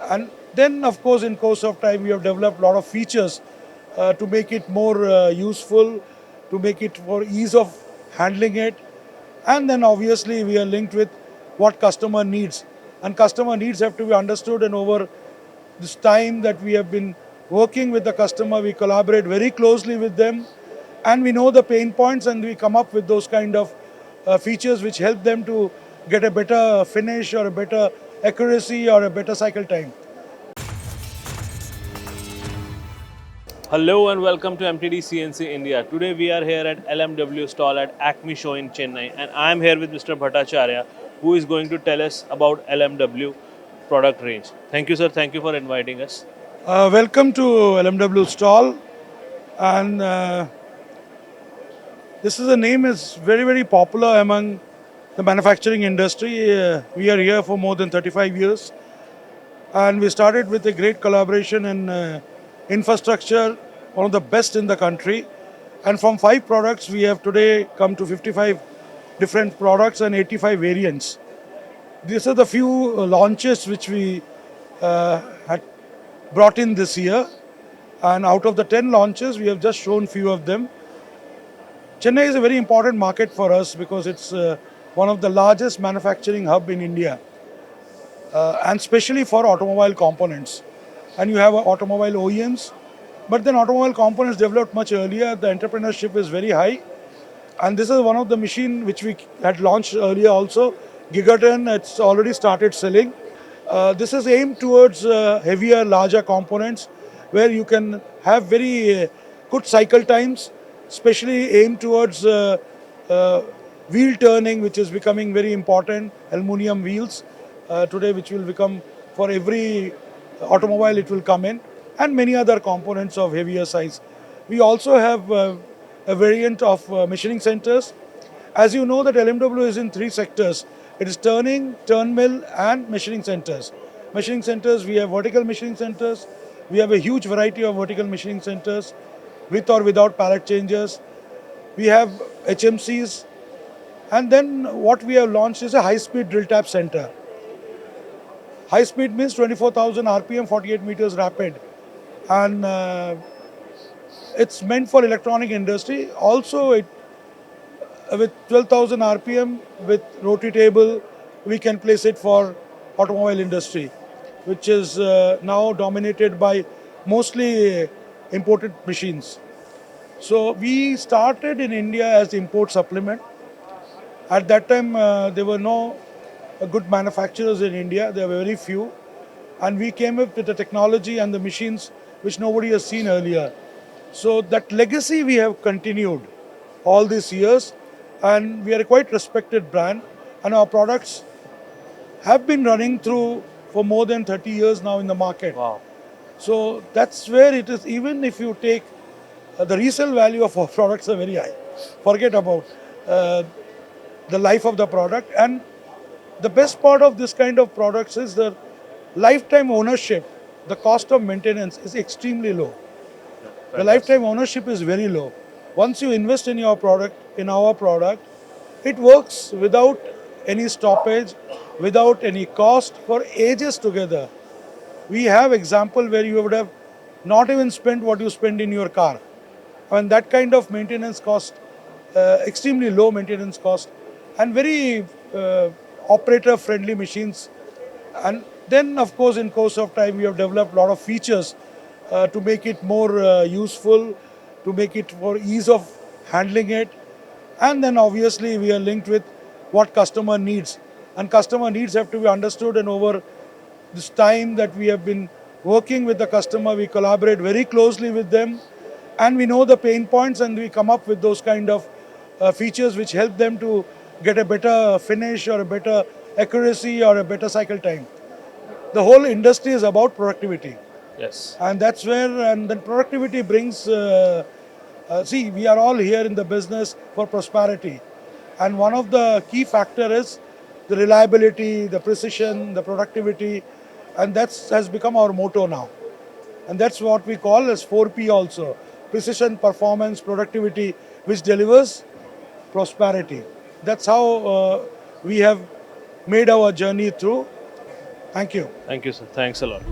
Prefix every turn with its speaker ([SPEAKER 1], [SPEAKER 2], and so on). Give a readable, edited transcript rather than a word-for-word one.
[SPEAKER 1] And then, of course, in course of time, we have developed a lot of features to make it more useful, to make it for ease of handling it. And then obviously we are linked with what customer needs. And customer needs have to be understood, and over this time that we have been working with the customer, we collaborate very closely with them, and we know the pain points, and we come up with those kind of features which help them to get a better finish or a better accuracy or a better cycle time.
[SPEAKER 2] Hello and welcome to MTDCNC India. Today we are here at LMW stall at Acme Show in Chennai, and I am here with Mr. Bhattacharya, who is going to tell us about LMW product range. Thank you, sir. Thank you for inviting us.
[SPEAKER 1] Welcome to LMW stall, and this is a name is very popular among the manufacturing industry. We are here for more than 35 years, and we started with a great collaboration in infrastructure, one of the best in the country. And from 5 products, we have today come to 55 different products and 85 variants. These are the few launches which we had brought in this year, and out of the 10 launches, we have just shown few of them. Chennai is a very important market for us because it's one of the largest manufacturing hub in India, and especially for automobile components. And you have automobile OEMs, but then automobile components developed much earlier. The entrepreneurship is very high, and this is one of the machine which we had launched earlier also. Gigaton, it's already started selling. This is aimed towards heavier, larger components where you can have very good cycle times, especially aimed towards uh, wheel turning, which is becoming very important. Aluminum wheels today, which will become for every automobile, it will come in, and many other components of heavier size. We also have a variant of machining centers. As you know that LMW is in 3 sectors. It is turning, turn mill and machining centers. Machining centers, we have vertical machining centers. We have a huge variety of vertical machining centers with or without pallet changers. We have HMCs. And then what we have launched is a high-speed drill tap center. High speed means 24,000 RPM, 48 meters rapid. And it's meant for electronic industry. Also, with 12,000 RPM with rotary table, we can place it for automobile industry, which is now dominated by mostly imported machines. So we started in India as import supplement. At that time, there were no good manufacturers in India. There were very few, and we came up with the technology and the machines which nobody has seen earlier. So that legacy we have continued all these years, and we are a quite respected brand, and our products have been running through for more than 30 years now in the market.
[SPEAKER 2] Wow.
[SPEAKER 1] So that's where it is. Even if you take the resale value of our products are very high. Forget about uh, the life of the product. And the best part of this kind of products is the lifetime ownership. The cost of maintenance is extremely low. The lifetime ownership is very low. Once you invest in your product, in our product, it works without any stoppage, without any cost for ages together. We have example where you would have not even spent what you spend in your car. And that kind of maintenance cost, extremely low maintenance cost, and very operator friendly machines. And then, of course, in course of time, we have developed a lot of features to make it more useful, to make it for ease of handling it. And then obviously we are linked with what customer needs. And customer needs have to be understood, and over this time that we have been working with the customer, we collaborate very closely with them, and we know the pain points, and we come up with those kind of features which help them to get a better finish or a better accuracy or a better cycle time. The whole industry is about productivity,
[SPEAKER 2] Yes.
[SPEAKER 1] and that's where, and then productivity brings see, we are all here in the business for prosperity, and one of the key factor is the reliability, the precision, the productivity, and that's has become our motto now. And that's what we call as 4P also: precision, performance, productivity, which delivers prosperity. That's how we have made our journey through. Thank you.
[SPEAKER 2] Thank you, sir. Thanks a lot.